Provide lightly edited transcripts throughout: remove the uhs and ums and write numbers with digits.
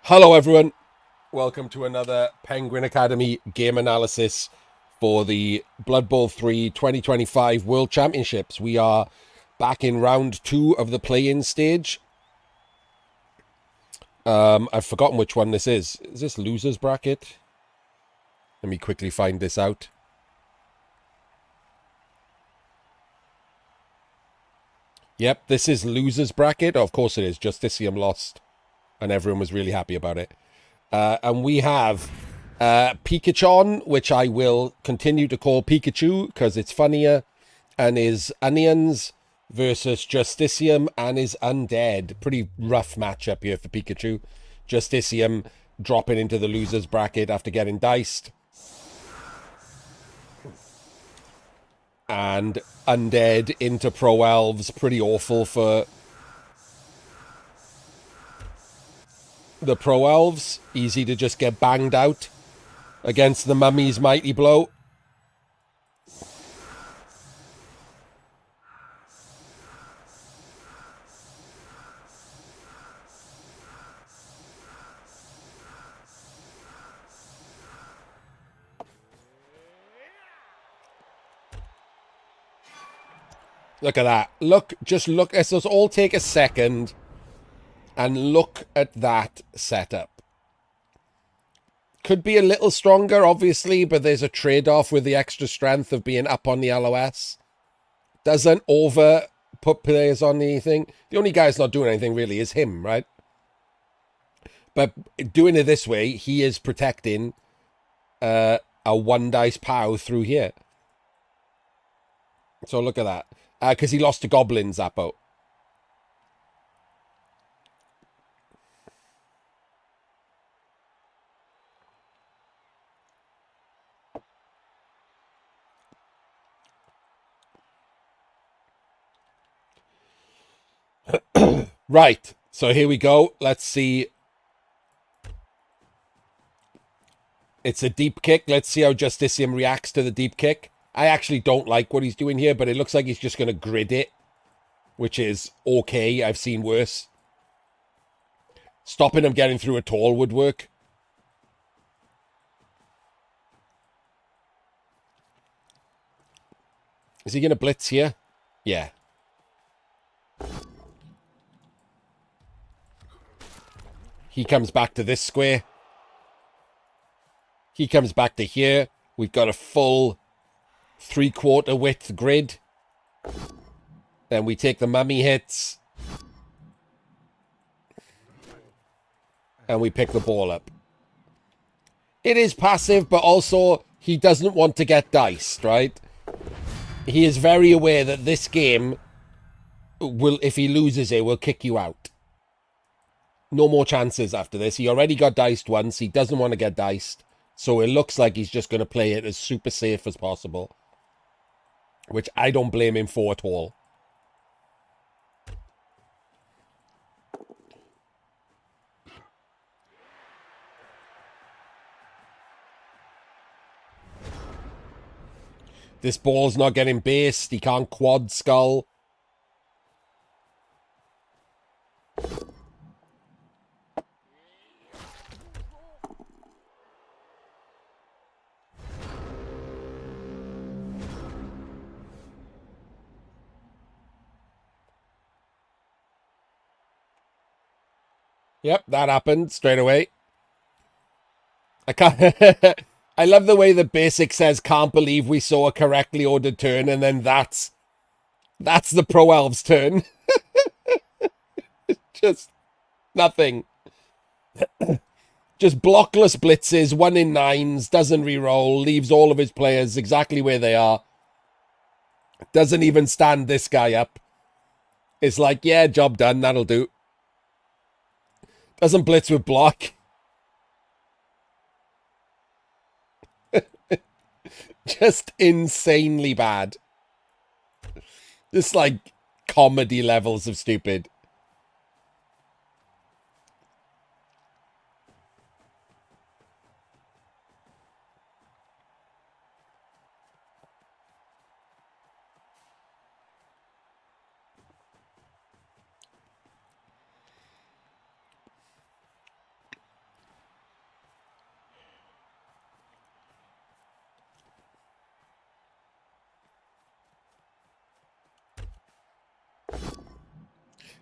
Hello, everyone. Welcome to another Penguin Academy game analysis for the Blood Bowl 3 2025 World Championships. We are back in round 2 of the play-in stage. I've forgotten which one this is. Is this loser's bracket? Let me quickly find this out. Yep, this is loser's bracket. Oh, of course it is. Justicium lost, and everyone was really happy about it. And we have Pikachon, which I will continue to call Pikachu because it's funnier, and his Onions versus Justicium and his Undead. Pretty rough matchup here for Pikachu. Justicium dropping into the loser's bracket after getting diced. And Undead into Pro Elves. Pretty awful for the Pro Elves. Easy to just get banged out against the Mummy's Mighty Blow. Look at that. Just look. Let's all take a second and look at that setup. Could be a little stronger, obviously, but there's a trade-off with the extra strength of being up on the LOS. Doesn't over put players on anything. The only guy that's not doing anything really is him, right? But doing it this way, he is protecting a one dice POW through here. So look at that. Because he lost to Goblins, Zappo. Right. So here we go. Let's see. It's a deep kick. Let's see how Justicium reacts to the deep kick. I actually don't like what he's doing here, but it looks like he's just going to grid it, which is okay. I've seen worse. Stopping him getting through a tall would work. Is he going to blitz here? Yeah. He comes back to this square. He comes back to here. We've got a full 3/4 width grid. Then we take the mummy hits. And we pick the ball up. It is passive, but also he doesn't want to get diced, right? He is very aware that this game will, if he loses it, will kick you out. No more chances after this. He already got diced once. He doesn't want to get diced. So it looks like he's just going to play it as super safe as possible. Which I don't blame him for at all. This ball's not getting based. He can't quad skull. Yep, that happened straight away. I can't... I love the way the basic says, can't believe we saw a correctly ordered turn, and then that's the Pro Elves turn. Just nothing. Just blockless blitzes, 1 in 9s, doesn't re-roll, leaves all of his players exactly where they are. Doesn't even stand this guy up. It's like, yeah, job done, that'll do. Doesn't blitz with block. Just insanely bad. Just like comedy levels of stupid.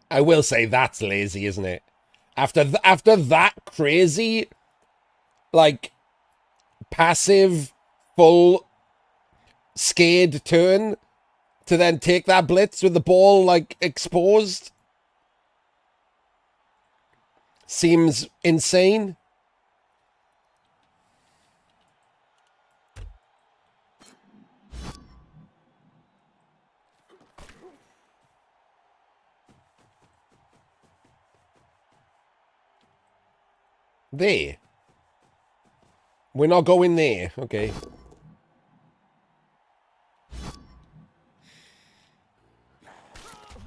I will say that's lazy, isn't it? After that crazy, like, passive, full, scared turn to then take that blitz with the ball, like, exposed seems insane. There. We're not going there. Okay.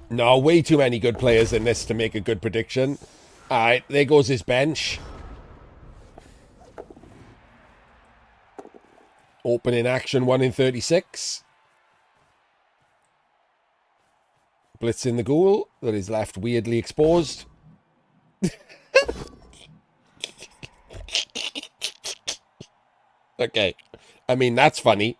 No, way too many good players in this to make a good prediction. All right, there goes his bench. Opening action, 1 in 36. Blitzing the ghoul that is left weirdly exposed. Okay. I mean, that's funny.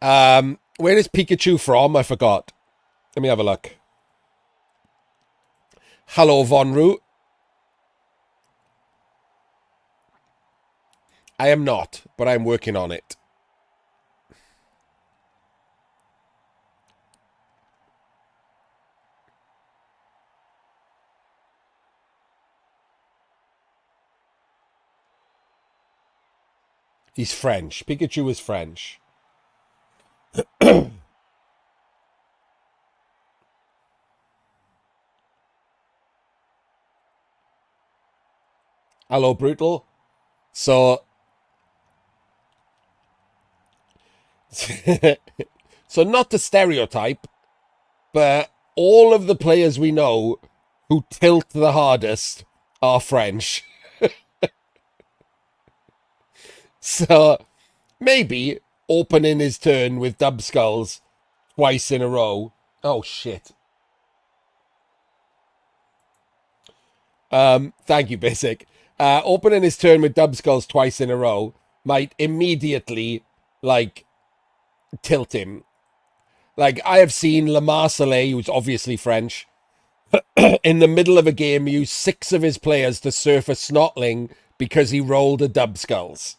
Where is Pikachu from? I forgot. Let me have a look. Hello, Vonru. I am not, but I'm working on it. He's French. Pikachu is French. Hello, Brutal. So... so not to stereotype, but all of the players we know who tilt the hardest are French. So maybe opening his turn with dub skulls twice in a row. Oh shit. Thank you, Basic. Opening his turn with dub skulls twice in a row might immediately, like, tilt him. Like, I have seen Le Marseillais, who's obviously French, in the middle of a game use 6 of his players to surf a snotling because he rolled a dub skulls.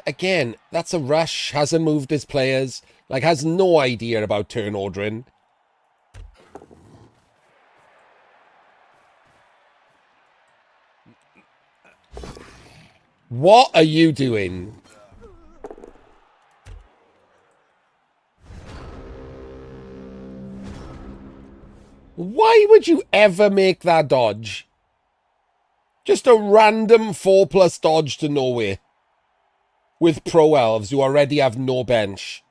Again, that's a rush, hasn't moved his players, like, has no idea about turn ordering. What are you doing? Why would you ever make that dodge? Just a random 4+ dodge to nowhere. With pro elves who already have no bench.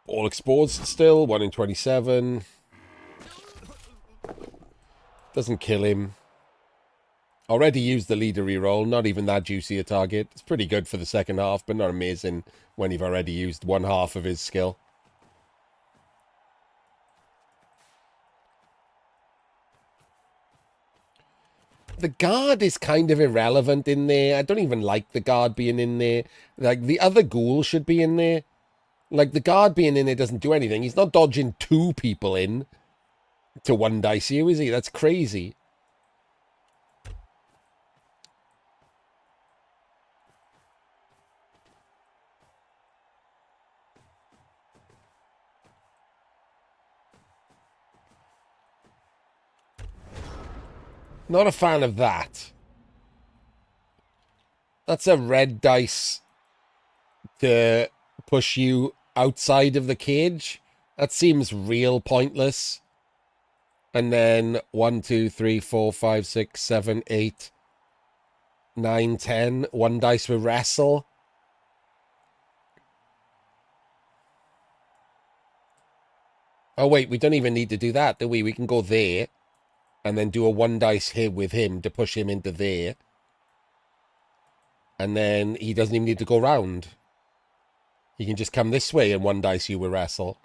All exposed still, 1 in 27. Doesn't kill him. Already used the leader reroll, not even that juicy a target. It's pretty good for the second half, but not amazing when you've already used 1/2 of his skill. The guard is kind of irrelevant in there. I don't even like the guard being in there. Like, the other ghoul should be in there. Like, the guard being in there doesn't do anything. He's not dodging 2 people in to 1 dice you, is he? That's crazy. Not a fan of that. That's a red dice to push you outside of the cage. That seems real pointless. And then 1, 2, 3, 4, 5, 6, 7, 8, 9, 10. 1 dice with wrestle. Oh, wait, we don't even need to do that, do we? We can go there and then do a 1 dice hit with him to push him into there. And then he doesn't even need to go round. He can just come this way and 1 dice you will wrestle.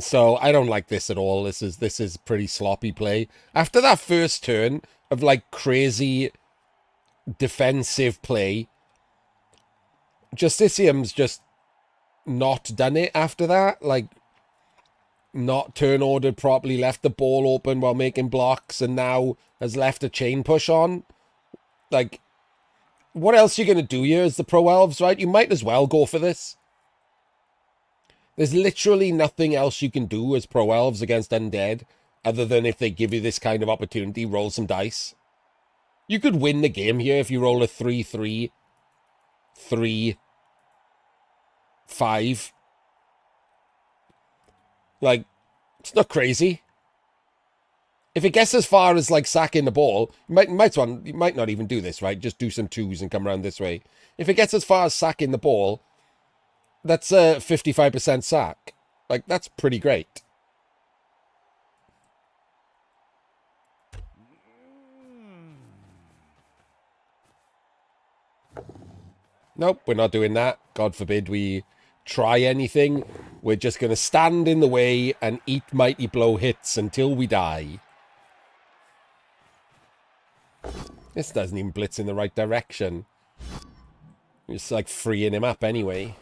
So I don't like this at all. This is pretty sloppy play. After that first turn of like crazy defensive play, Justicium's just not done it after that. Like, not turn ordered properly, left the ball open while making blocks, and now has left a chain push on. Like, what else are you going to do here as the Pro Elves, right? You might as well go for this. There's literally nothing else you can do as Pro Elves against Undead, other than if they give you this kind of opportunity, roll some dice. You could win the game here if you roll a 3-3, 3, 5. Like, it's not crazy. If it gets as far as, like, sacking the ball, you might not even do this, right? Just do some 2s and come around this way. If it gets as far as sacking the ball, that's a 55% sack. Like, that's pretty great. Nope, we're not doing that. God forbid we try anything. We're just going to stand in the way and eat mighty blow hits until we die. This doesn't even blitz in the right direction. It's like freeing him up anyway.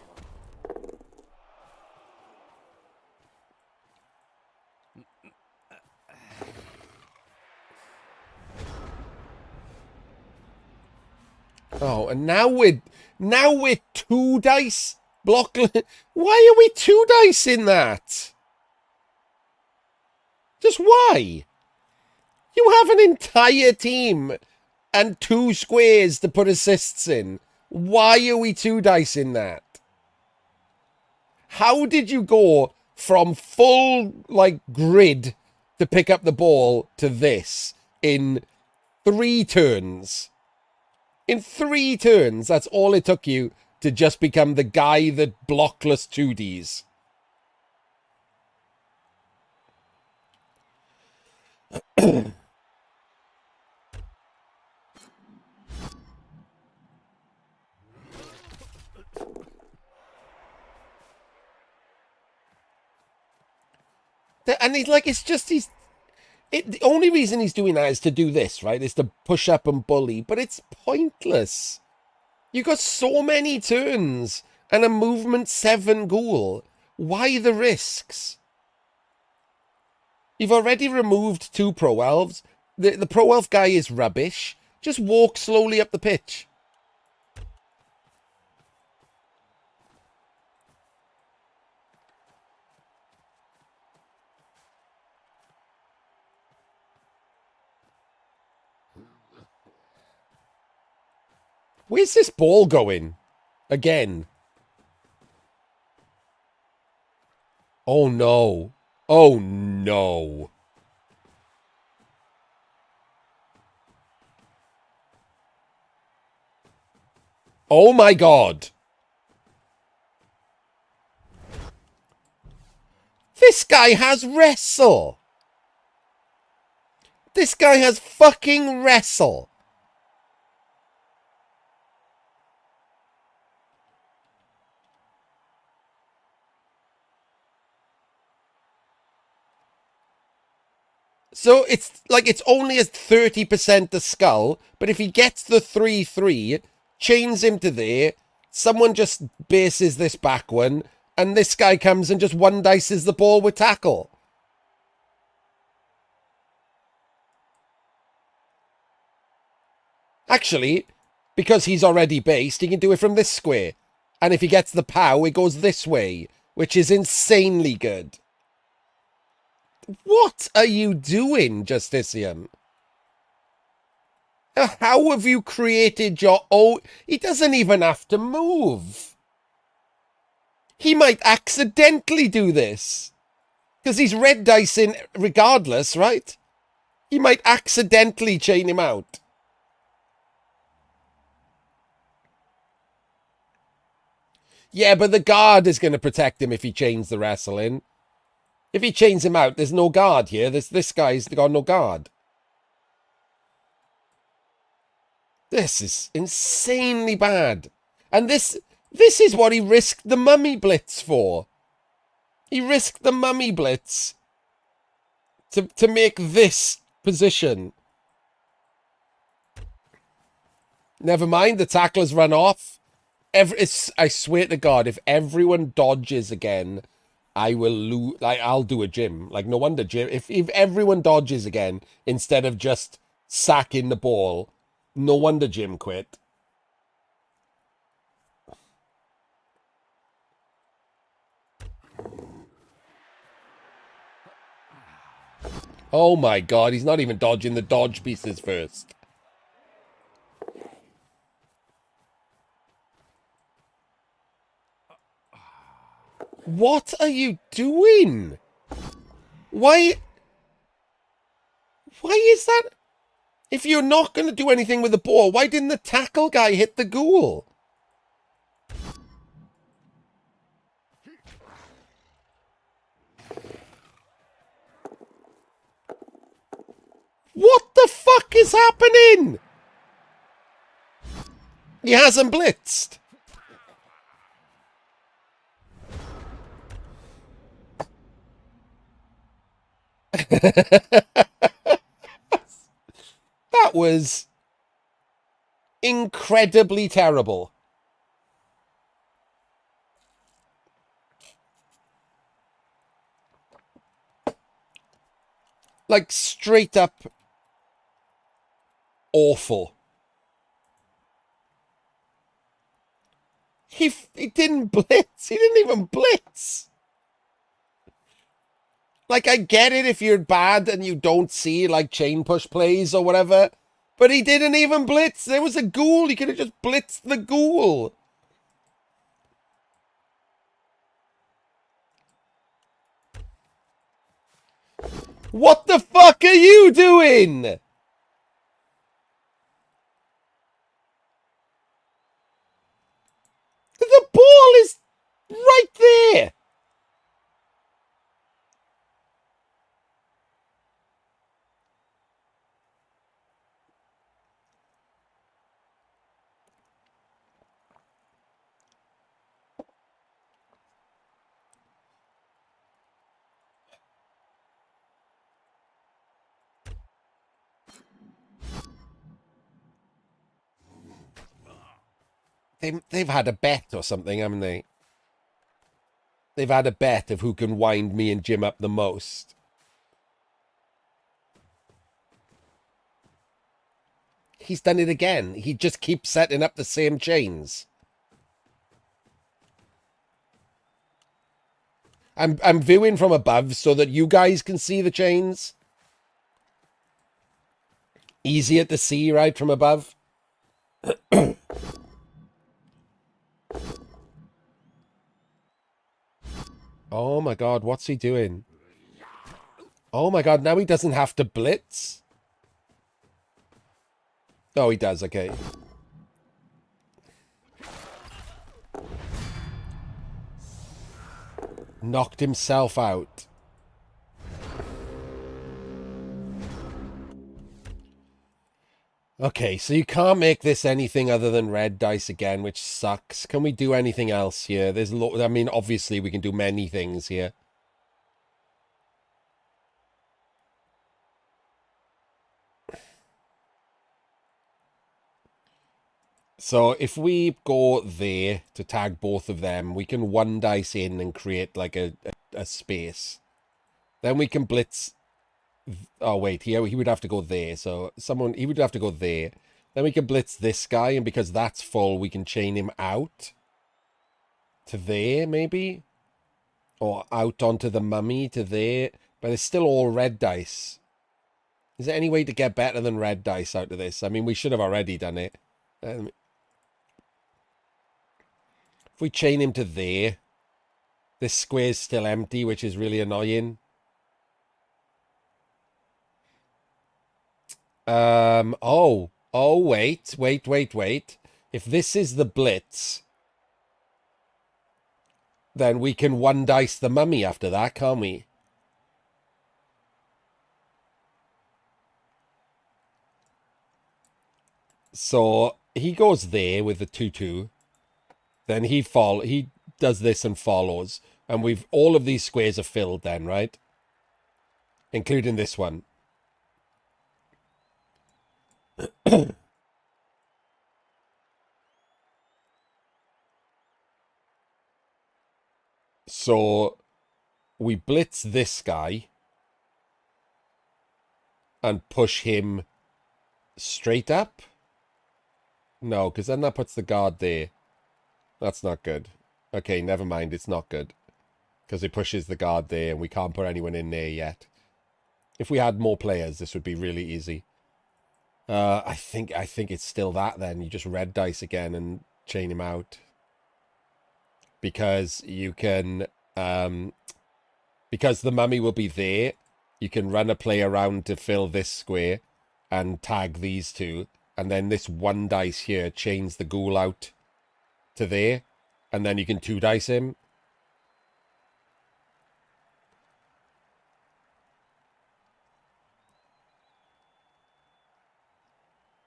Oh, and now we're 2 dice block. Why are we 2 dice in that? Just why? You have an entire team and 2 squares to put assists in. Why are we 2 dice in that? How did you go from full, like, grid to pick up the ball to this in 3 turns? In 3 turns, that's all it took you to just become the guy that blockless 2Ds. And he's like, the only reason he's doing that is to do this, right? Is to push up and bully, but it's pointless. You got so many turns and a movement 7 ghoul. Why the risks? You've already removed 2 Pro Elves. The Pro Elf guy is rubbish. Just walk slowly up the pitch. Where's this ball going? Again. Oh no. Oh no. Oh my god. This guy has wrestle. This guy has fucking wrestle. So it's like it's only a 30% the skull, but if he gets the 3-3, chains him to there, someone just bases this back one, and this guy comes and just 1 dices the ball with tackle. Actually, because he's already based, he can do it from this square. And if he gets the POW, it goes this way, which is insanely good. What are you doing, Justicium? How have you created your own... He doesn't even have to move. He might accidentally do this. Because he's red dicing regardless, right? He might accidentally chain him out. Yeah, but the guard is going to protect him if he chains the wrestling. If he chains him out, there's no guard here. This guy's got no guard. This is insanely bad. And this is what he risked the mummy blitz for. He risked the mummy blitz to make this position. Never mind, the tackler's run off. I swear to God, if everyone dodges again, I will lose. Like, I'll do a gym. Like, no wonder Jim. If everyone dodges again instead of just sacking the ball, no wonder Jim quit. Oh my God, he's not even dodging the dodge pieces first. What are you doing? Why is that? If you're not going to do anything with the ball, why didn't the tackle guy hit the ghoul? What the fuck is happening? He hasn't blitzed. That was incredibly terrible. Like, straight up awful. He didn't blitz. He didn't even blitz. Like, I get it if you're bad and you don't see, like, chain push plays or whatever. But he didn't even blitz. There was a ghoul. He could have just blitzed the ghoul. What the fuck are you doing? The ball is right there. They've had a bet or something, haven't they? They've had a bet of who can wind me and Jim up the most. He's done it again. He just keeps setting up the same chains. I'm viewing from above so that you guys can see the chains. Easier to see, right, from above. Oh my God, what's he doing? Oh my God, now he doesn't have to blitz. Oh, he does, okay. Knocked himself out. Okay, so you can't make this anything other than red dice again, which sucks. Can we do anything else here? I mean, obviously we can do many things here. So if we go there to tag both of them, we can one dice in and create like a space. Then we can blitz. Oh wait, he would have to go there. So he would have to go there. Then we can blitz this guy, and because that's full, we can chain him out to there, maybe, or out onto the mummy to there. But it's still all red dice. Is there any way to get better than red dice out of this? I mean, we should have already done it. If we chain him to there, this square's still empty, which is really annoying. Wait. If this is the blitz, then we can one dice the mummy after that, can't we? So he goes there with the 2/2. Then he does this and follows. And we've all of these squares are filled then, right? Including this one. So we blitz this guy and push him straight up. No, because then that puts the guard there. That's not good. Okay, never mind. It's not good. Because it pushes the guard there and we can't put anyone in there yet. If we had more players, this would be really easy. I think it's still that then. You just red dice again and chain him out. Because you can... because the mummy will be there, you can run a play around to fill this square and tag these two. And then this one dice here chains the ghoul out to there. And then you can 2-dice him.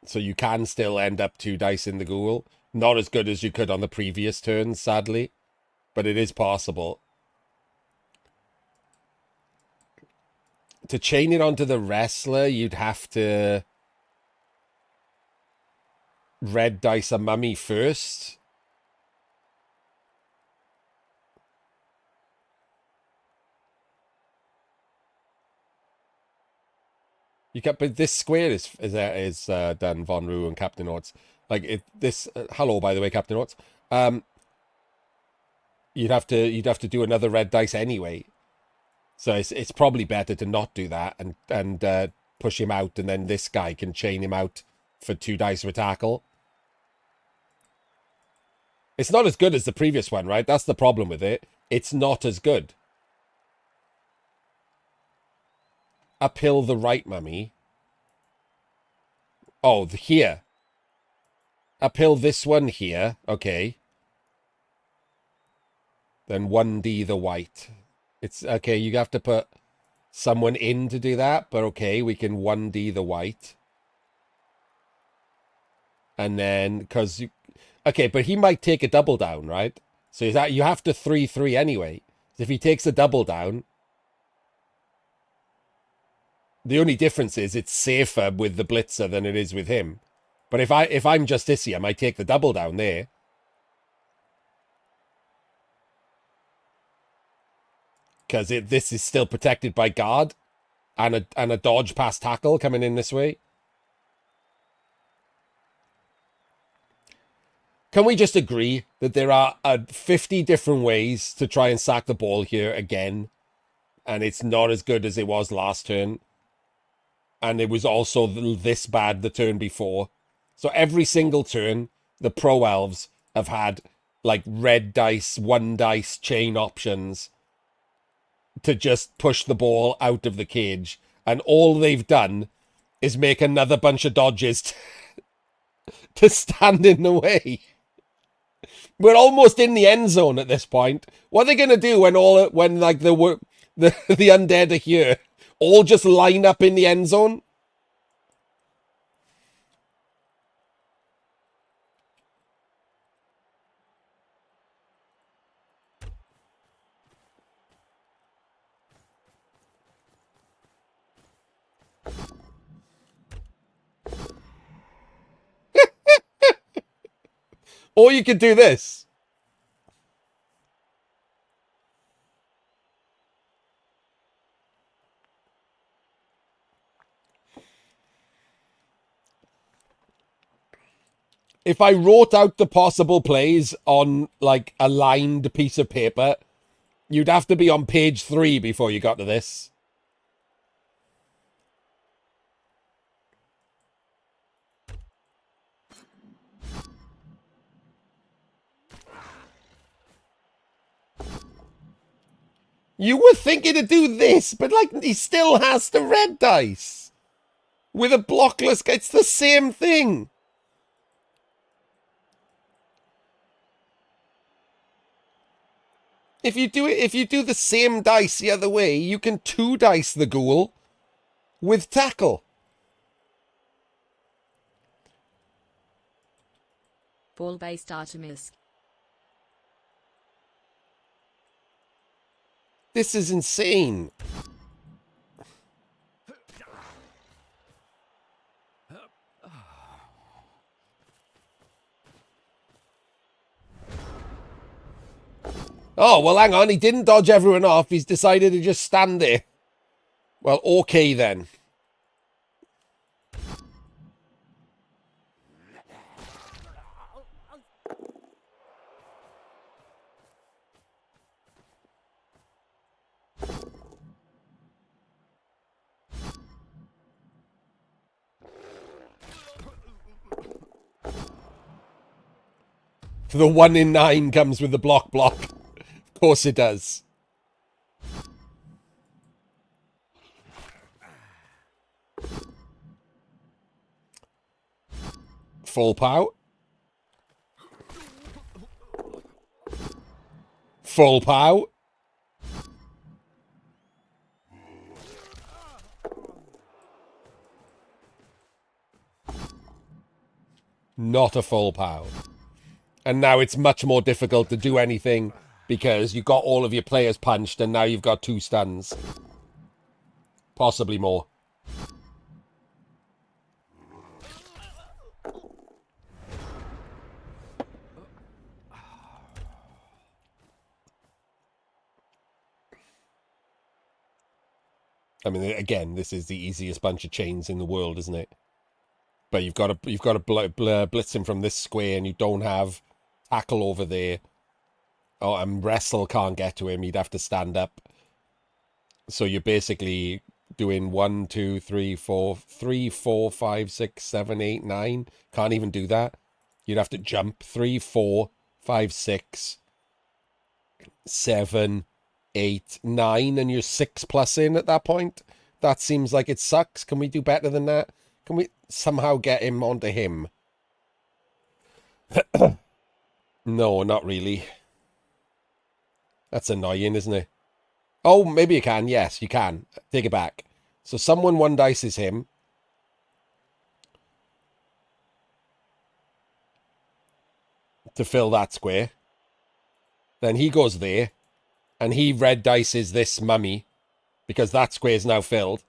So you can still end up 2-dicing the ghoul. Not as good as you could on the previous turns, sadly. But it is possible. To chain it onto the wrestler, you'd have to red dice a mummy first. You can, but this square is done, Von Roo and Captain Orts. Like this. Hello, by the way, Captain Orts. You'd have to do another red dice anyway. So it's probably better to not do that and push him out, and then this guy can chain him out for 2 dice for tackle. It's not as good as the previous one, right? That's the problem with it. It's not as good. Uphill the right, mummy. Oh, here. Uphill this one here. Okay. Then 1D the white. It's okay. You have to put someone in to do that, but okay, we can 1D the white. And then, because you... Okay, but he might take a double down, right? So is that you have to 3/3 anyway. If he takes a double down, the only difference is it's safer with the blitzer than it is with him. But if I'm Justicium, I take the double down there. Because this is still protected by guard and a dodge past tackle coming in this way. Can we just agree that there are 50 different ways to try and sack the ball here again? And it's not as good as it was last turn. And it was also this bad the turn before. So every single turn, the pro elves have had like red dice, 1 dice chain options to just push the ball out of the cage. And all they've done is make another bunch of dodges to stand in the way. We're almost in the end zone at this point. What are they going to do when like the undead are here? All just line up in the end zone? Or you could do this. If I wrote out the possible plays on, like, a lined piece of paper, you'd have to be on page 3 before you got to this. You were thinking to do this, but, like, he still has the red dice. With a blockless... It's the same thing. If you do the same dice the other way, you can 2-dice the ghoul with tackle. Ball-based Artemis. This is insane. Oh, well, hang on. He didn't dodge everyone off. He's decided to just stand there. Well, okay then. The 1 in 9 comes with the block. Of course it does. Full pout. Full pout. Not a full pout. And now it's much more difficult to do anything because you got all of your players punched and now you've got 2 stuns. Possibly more. I mean, again, this is the easiest bunch of chains in the world, isn't it? But you've got to blitz him from this square, and you don't have tackle over there. Oh, and wrestle can't get to him. He'd have to stand up. So you're basically doing 1, 2, 3, 4, 3, 4, 5, 6, 7, 8, 9. Can't even do that. You'd have to jump 3, 4, 5, 6, 7, 8, 9, and you're 6+ in at that point. That seems like it sucks. Can we do better than that? Can we somehow get him onto him? No, not really. That's annoying, isn't it? Oh, maybe you can. Yes, you can. Take it back. So someone 1-dices him. To fill that square. Then he goes there. And he red dices this mummy. Because that square is now filled.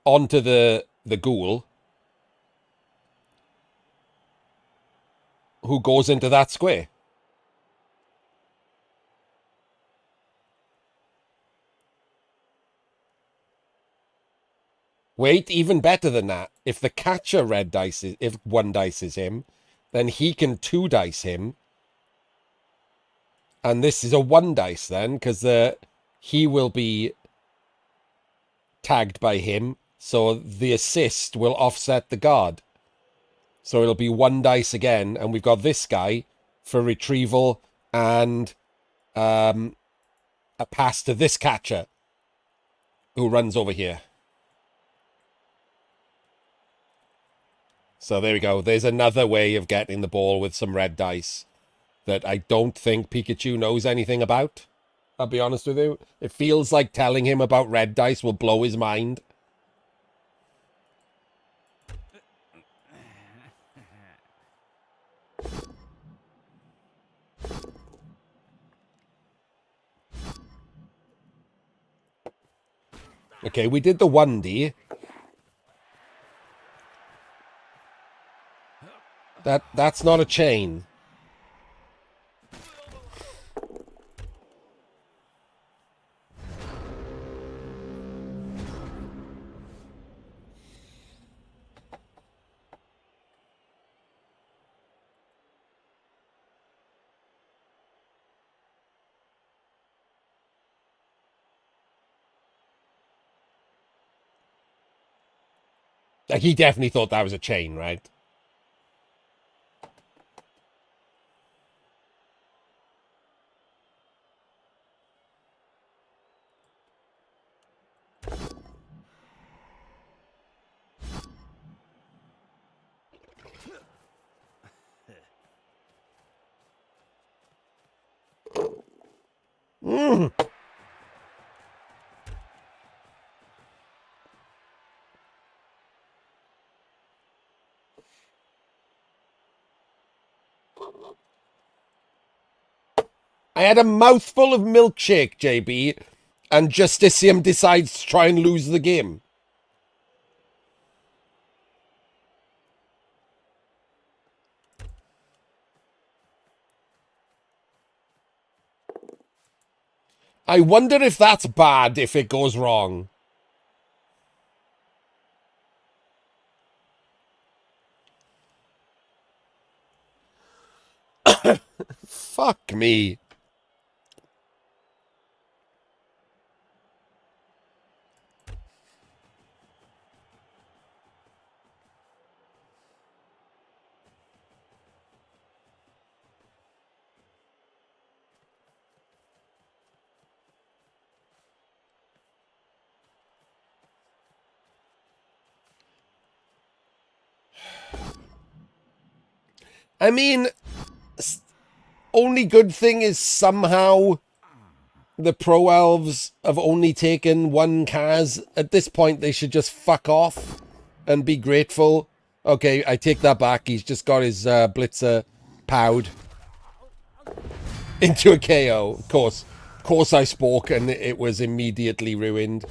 Onto the ghoul. Who goes into that square. Wait, even better than that. If the catcher red dices, if 1-dices him, then he can 2-dice him. And this is a 1-dice then, because he will be tagged by him. So the assist will offset the guard. So it'll be 1-dice again. And we've got this guy for retrieval and a pass to this catcher who runs over here. So there we go. There's another way of getting the ball with some red dice that I don't think Pikachu knows anything about. I'll be honest with you. It feels like telling him about red dice will blow his mind. Okay, we did the 1D. That's not a chain. Like, he definitely thought that was a chain, right? I had a mouthful of milkshake, JB, and Justicium decides to try and lose the game. I wonder if that's bad if it goes wrong. Fuck me. I mean, only good thing is somehow the pro elves have only taken one Kaz. At this point, they should just fuck off and be grateful. Okay, I take that back. He's just got his blitzer powed into a KO. Of course I spoke and it was immediately ruined.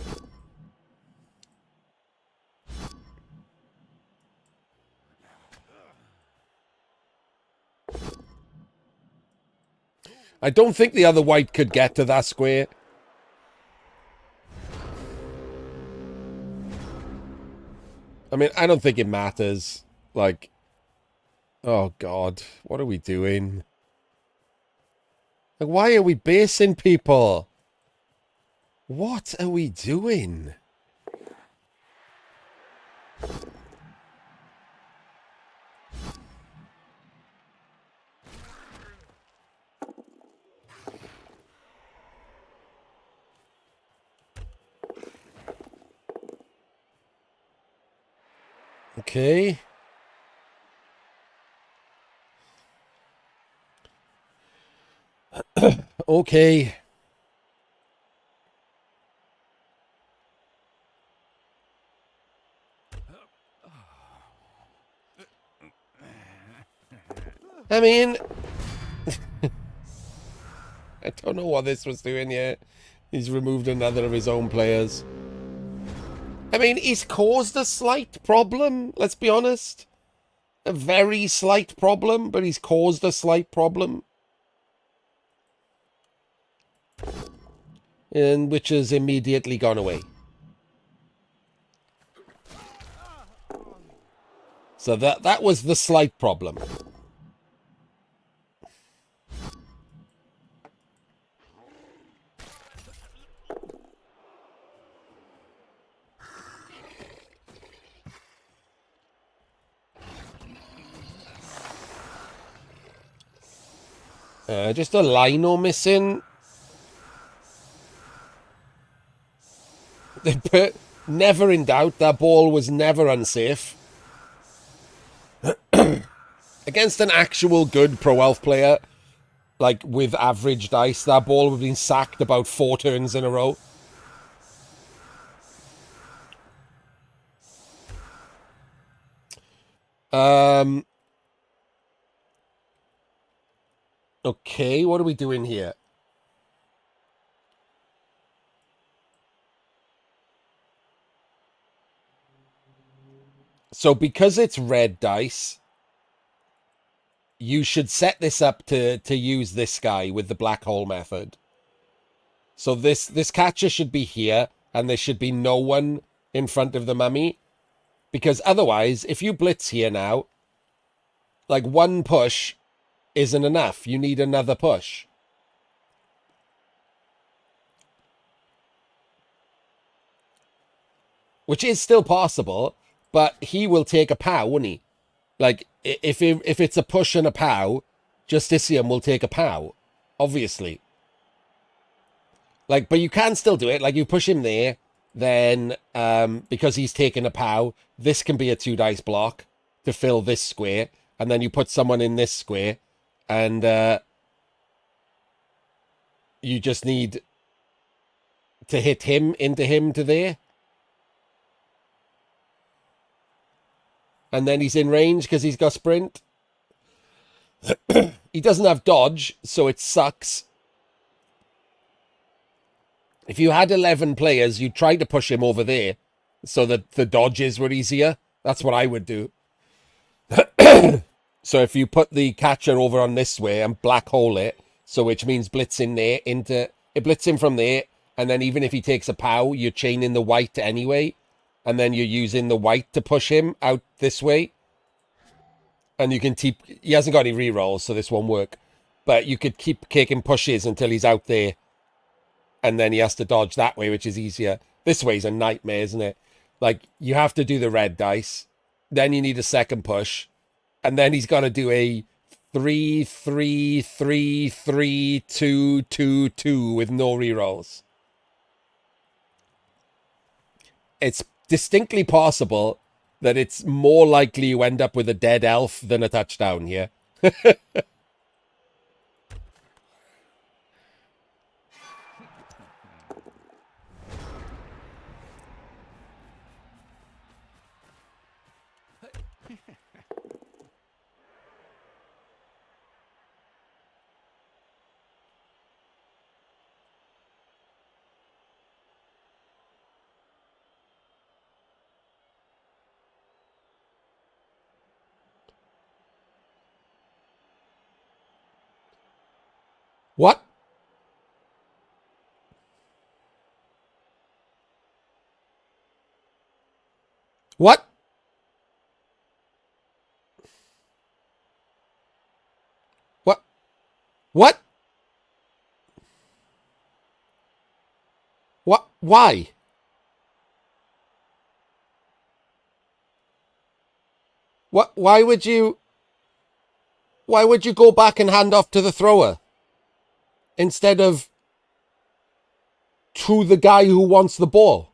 I don't think the other white could get to that square. I mean, I don't think it matters. Like, oh God, what are we doing? Like, why are we basing people? What are we doing? Okay. Okay. I mean, I don't know what this was doing yet. He's removed another of his own players. I mean, he's caused a slight problem, let's be honest. A very slight problem, but he's caused a slight problem. And which has immediately gone away. So that was the slight problem. Just a lino missing. Never in doubt, that ball was never unsafe. Against an actual good pro elf player, like with average dice, that ball would have been sacked about 4 turns in a row. Okay, what are we doing here? So because it's red dice, you should set this up to use this guy with the black hole method. So this catcher should be here, and there should be no one in front of the mummy. Because otherwise, if you blitz here now, like one push isn't enough. You need another push. Which is still possible, but he will take a pow, won't he? Like, if it's a push and a pow, Justicium will take a pow, obviously. Like, but you can still do it. Like, you push him there, then, because he's taken a pow, this can be a 2 dice block to fill this square, and then you put someone in this square, and, You just need to hit him into him to there. And then he's in range because he's got sprint. He doesn't have dodge, so it sucks. If you had 11 players, you'd try to push him over there so that the dodges were easier. That's what I would do. So if you put the catcher over on this way and black hole it, so which means blitz in there, it blitz him from there, and then even if he takes a pow, you're chaining the white anyway, and then you're using the white to push him out this way. And you can keep, he hasn't got any rerolls, so this won't work. But you could keep kicking pushes until he's out there. And then he has to dodge that way, which is easier. This way's a nightmare, isn't it? Like, you have to do the red dice. Then you need a second push. And then he's got to do a 3, 3, 3, 3, 2, 2, 2 with no rerolls. It's distinctly possible that it's more likely you end up with a dead elf than a touchdown here. What? What? What? What? What? Why? What? Why would you go back and hand off to the thrower instead of to the guy who wants the ball?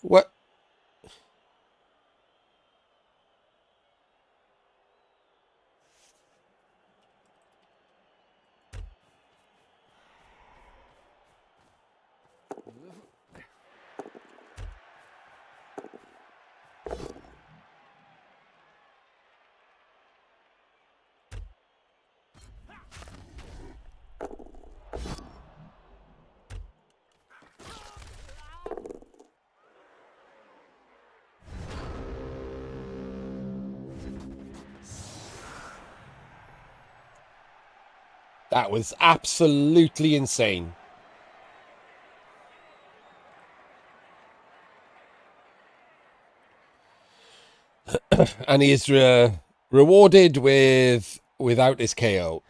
What? That was absolutely insane. And he is rewarded without his KO.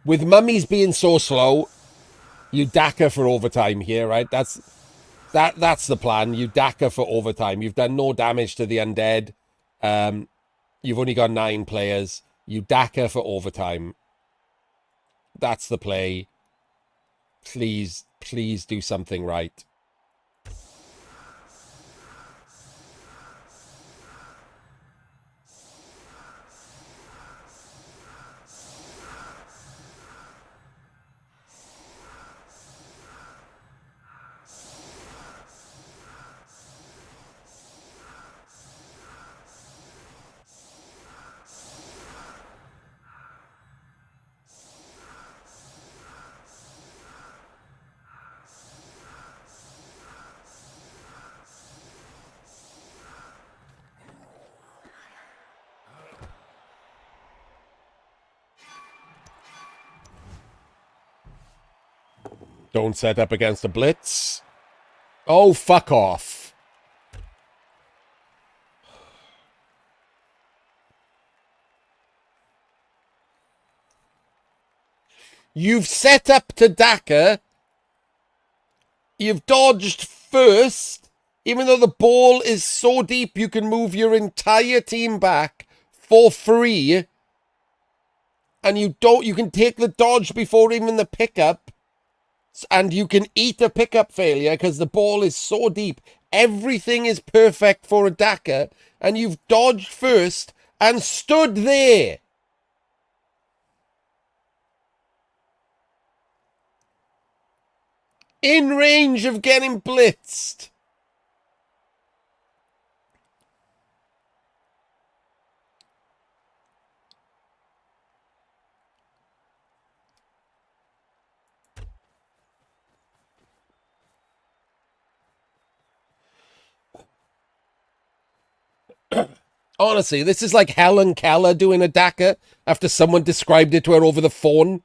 With mummies being so slow, you DACA for overtime here, right? That's the plan. You DACA for overtime. You've done no damage to the undead. You've only got 9 players. You DACA for overtime. That's the play. Please do something right. Don't set up against a blitz. Oh, fuck off. You've set up to DACA. You've dodged first. Even though the ball is so deep, you can move your entire team back for free. And you can take the dodge before even the pickup. And you can eat a pickup failure because the ball is so deep. Everything is perfect for a Daka, and you've dodged first and stood there. In range of getting blitzed. Honestly, this is like Helen Keller doing a Daka after someone described it to her over the phone.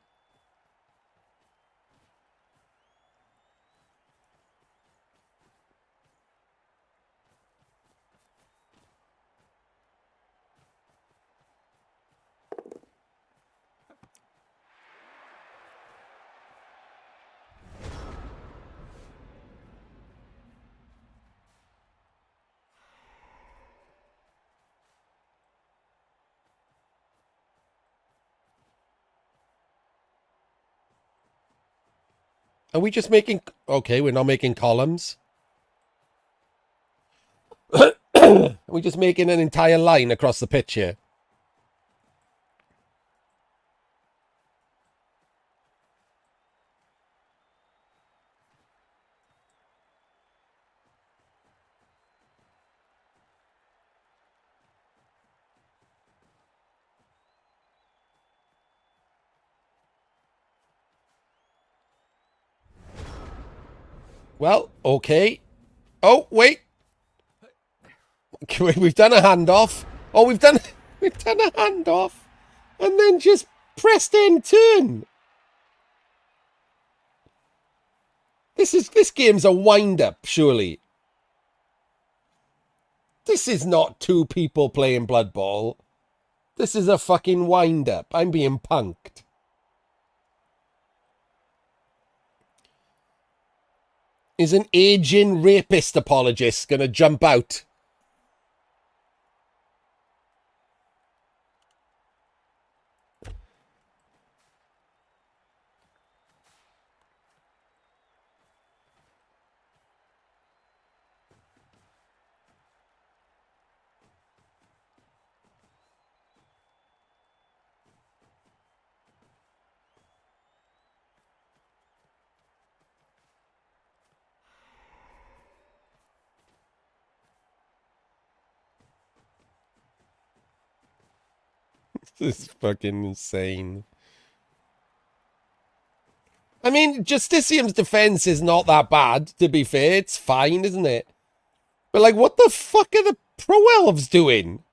Are we just making... Okay, we're not making columns. Are we just making an entire line across the pitch here? Well, okay. Oh, wait. We've done a handoff. Oh, we've done a handoff. And then just pressed end turn. This game's a wind-up, surely. This is not two people playing Blood Bowl. This is a fucking wind-up. I'm being punked. Is an aging rapist apologist gonna jump out? This is fucking insane. I mean, Justicium's defense is not that bad, to be fair. It's fine, isn't it? But, like, what the fuck are the Pro Elves doing?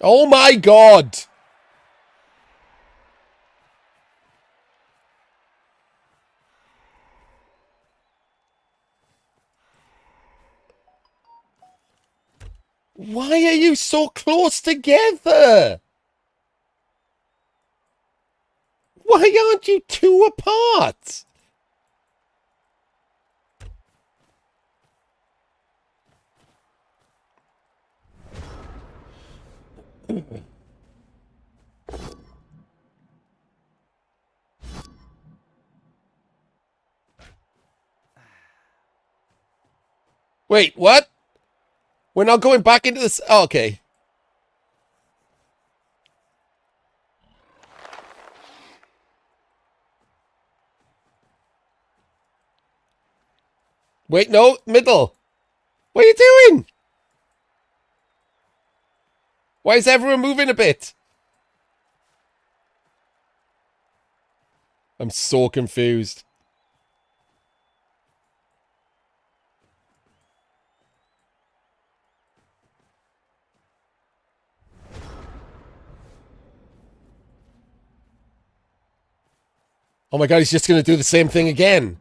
Oh my god! Why are you so close together? Why aren't you two apart? Wait, what? We're not going back into this... Oh, okay. Wait, no, middle. What are you doing? Why is everyone moving a bit? I'm so confused. Oh my god, he's just going to do the same thing again.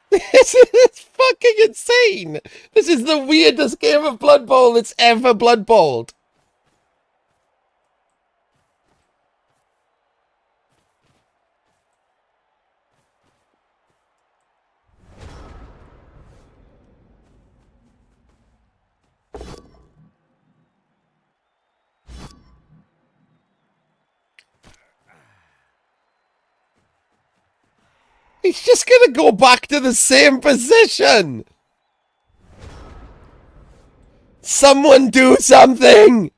This is fucking insane. This is the weirdest game of Blood Bowl that's ever Blood Bowled. He's just gonna go back to the same position. Someone do something.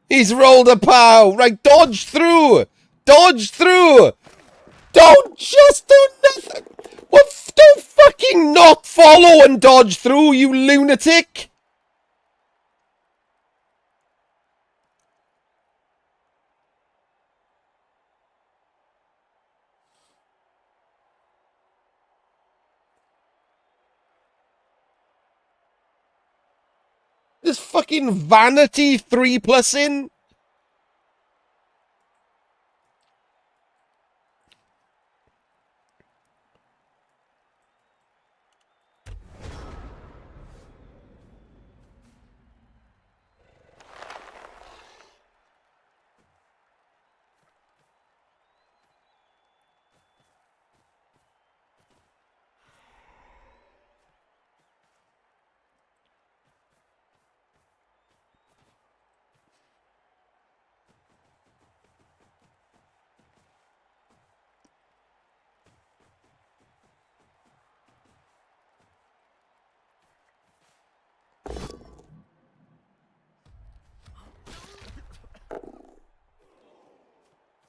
He's rolled a pow. Right, dodge through. Dodge through. Don't just do nothing. What? Don't fucking not follow and dodge through, you lunatic. This fucking vanity 3+ in.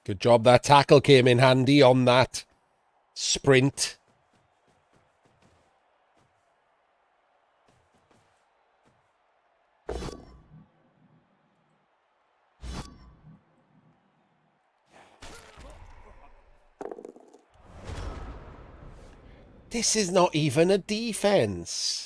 Good job that tackle came in handy on that sprint. This is not even a defense.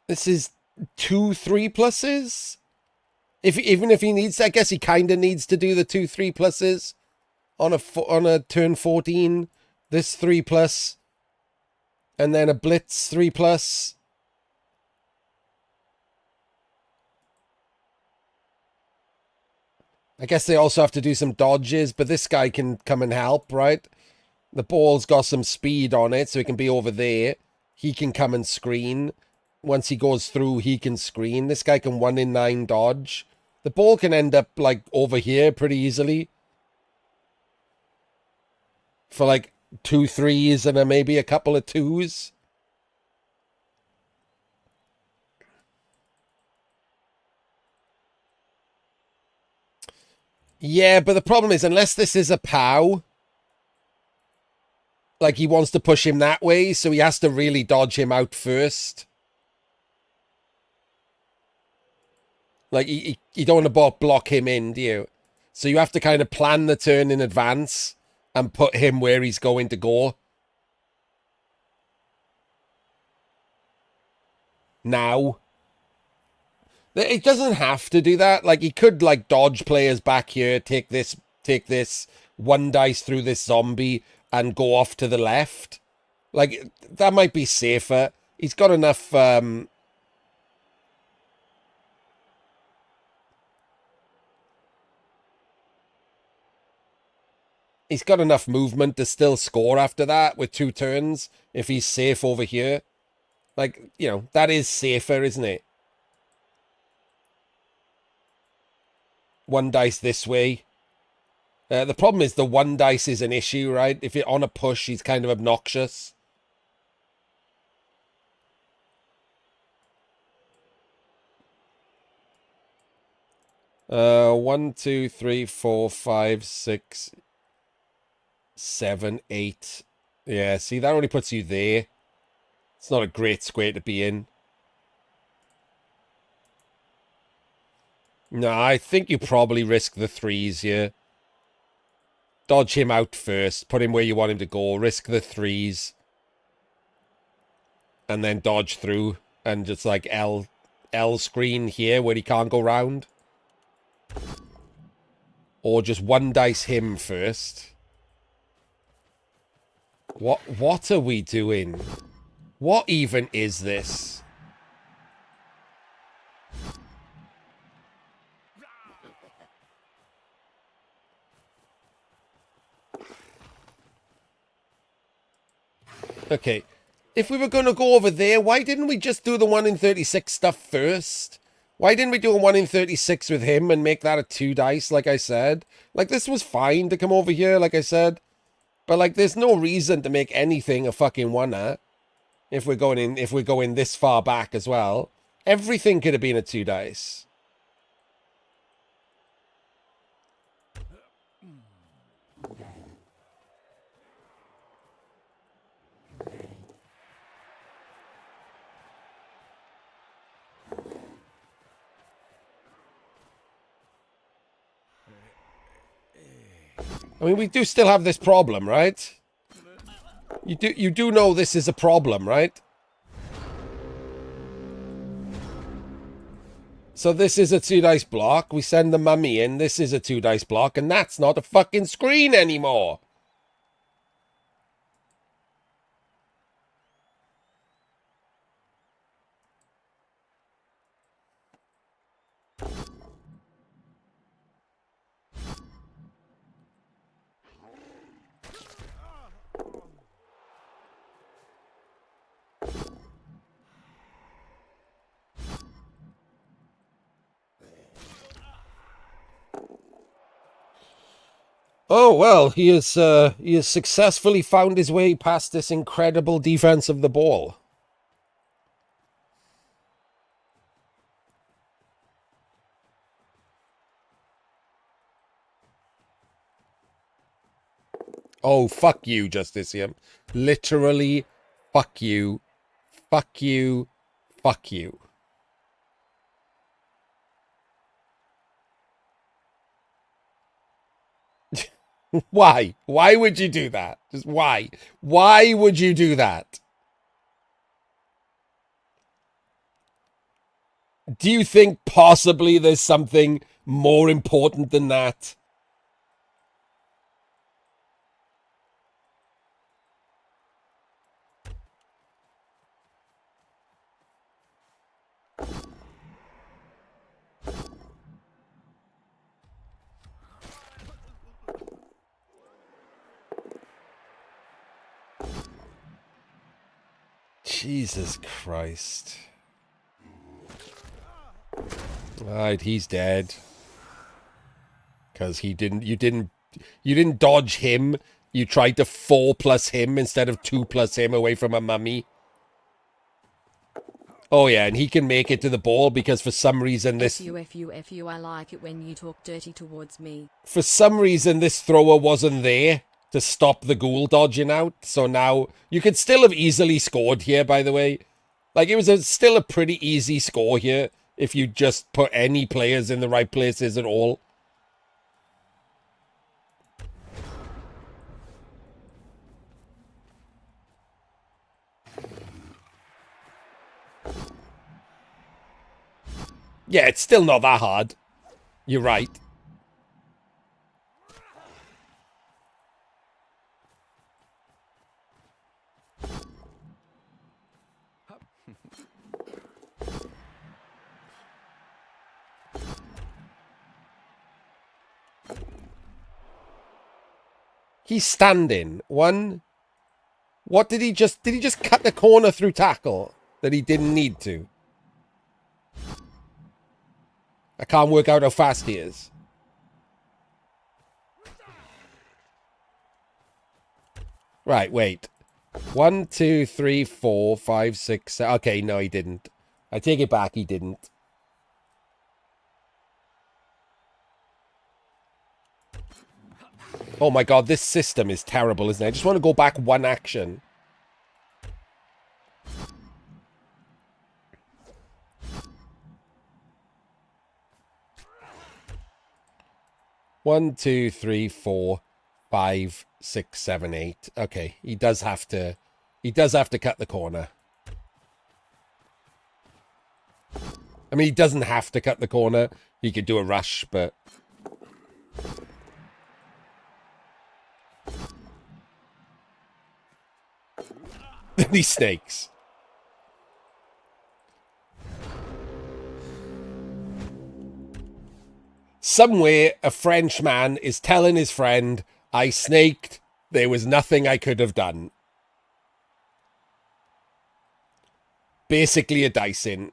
This is 2 3+s. Even if he needs, I guess he kind of needs to do the 2 3+s on a turn 14. This 3+, and then a blitz 3+. I guess they also have to do some dodges, but this guy can come and help, right? The ball's got some speed on it, so he can be over there. He can come and screen. Once he goes through, he can screen. This guy can 1 in 9 dodge. The ball can end up, like, over here pretty easily. For, like, 2 3s and then maybe a couple of 2s. Yeah, but the problem is, unless this is a POW, like, he wants to push him that way, so he has to really dodge him out first. Like, you don't want to block him in, do you? So you have to kind of plan the turn in advance and put him where he's going to go. Now. It doesn't have to do that. Like, he could, like, dodge players back here, take this, 1 dice through this zombie, and go off to the left. Like, that might be safer. He's got enough, he's got enough movement to still score after that with 2 turns if he's safe over here. Like, you know, that is safer, isn't it? 1 dice this way. The problem is the 1 dice is an issue, right? If you're on a push, he's kind of obnoxious. One, 2, 3, 4, 5, 6, 7, 8. Yeah, see, that only puts you there. It's not a great square to be in. No, I think you probably risk the 3s here. Dodge him out first. Put him where you want him to go. Risk the 3s. And then dodge through. And just like L screen here where he can't go round. Or just one dice him first. What are we doing? What even is this? Okay. If we were going to go over there, why didn't we just do the 1 in 36 stuff first? Why didn't we do a 1 in 36 with him and make that a 2 dice, like I said? Like, this was fine to come over here, like I said. But, like, there's no reason to make anything a fucking 1-er. If we're going this far back as well. Everything could have been a 2 dice. I mean, we do still have this problem, right? You do know this is a problem, right? So this is a 2 dice block. We send the mummy in. This is a 2 dice block, and that's not a fucking screen anymore. Oh, well, he has successfully found his way past this incredible defense of the ball. Oh, fuck you, Justicium. Literally, fuck you. Fuck you. Fuck you. Why? Why would you do that? Just why? Why would you do that? Do you think possibly there's something more important than that? Jesus Christ. Alright, he's dead. Because you didn't dodge him. You tried to 4 plus him instead of 2 plus him away from a mummy. Oh yeah, and he can make it to the ball because for some reason this... F you, I like it when you talk dirty towards me. For some reason this thrower wasn't there to stop the ghoul dodging out. So now, you could still have easily scored here, by the way. Like, it was still a pretty easy score here if you just put any players in the right places at all. Yeah, it's still not that hard. You're right. He's standing. One. What did he just... Did he just cut the corner through tackle that he didn't need to? I can't work out how fast he is. Right, wait. 1, 2, 3, 4, 5, 6, 7. Okay, no, he didn't. I take it back, he didn't. Oh my god, this system is terrible, isn't it? I just want to go back one action. 1, 2, 3, 4, 5, 6, 7, 8. Okay, he does have to cut the corner. I mean, he doesn't have to cut the corner. He could do a rush, but... These snakes. Somewhere, a Frenchman is telling his friend, I snaked. There was nothing I could have done. Basically a dicing.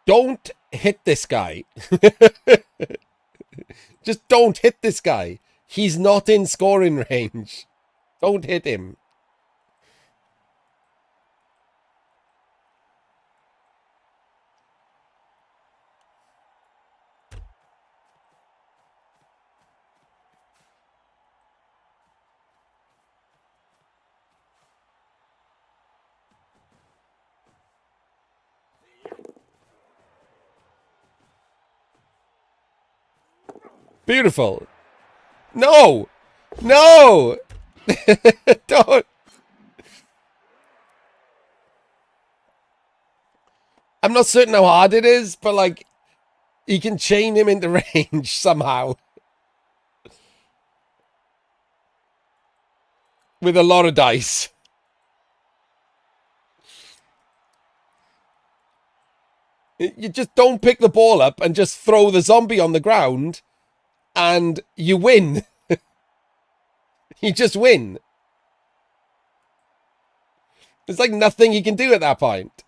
Don't hit this guy. Just don't hit this guy. He's not in scoring range. Don't hit him. Beautiful. No! No! Don't! I'm not certain how hard it is, but like, you can chain him into range somehow. With a lot of dice. You just don't pick the ball up and just throw the zombie on the ground and you win. You just win. There's like nothing you can do at that point.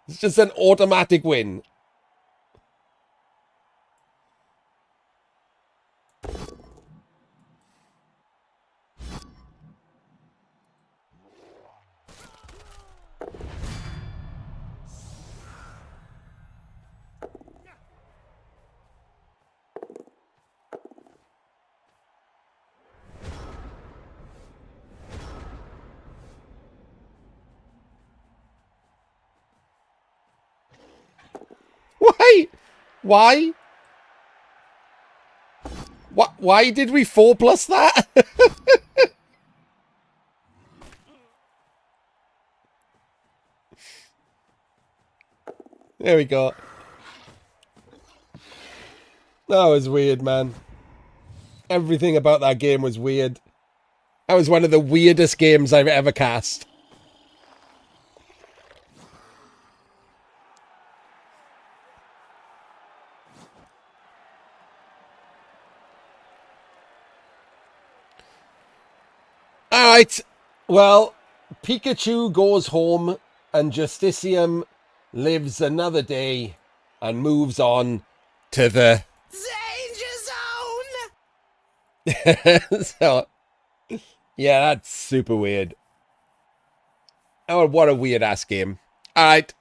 It's just an automatic win. Why? Why? Why did we 4+ that? There we go. That was weird, man. Everything about that game was weird. That was one of the weirdest games I've ever cast. Alright, well, Pikachu goes home and Justicium lives another day and moves on to the danger zone. So, yeah, that's super weird. Oh, what a weird ass game. Alright,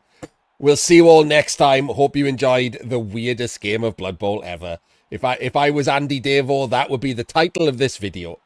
we'll see you all next time. Hope you enjoyed the weirdest game of Blood Bowl ever. If I was Andy Davo, that would be the title of this video.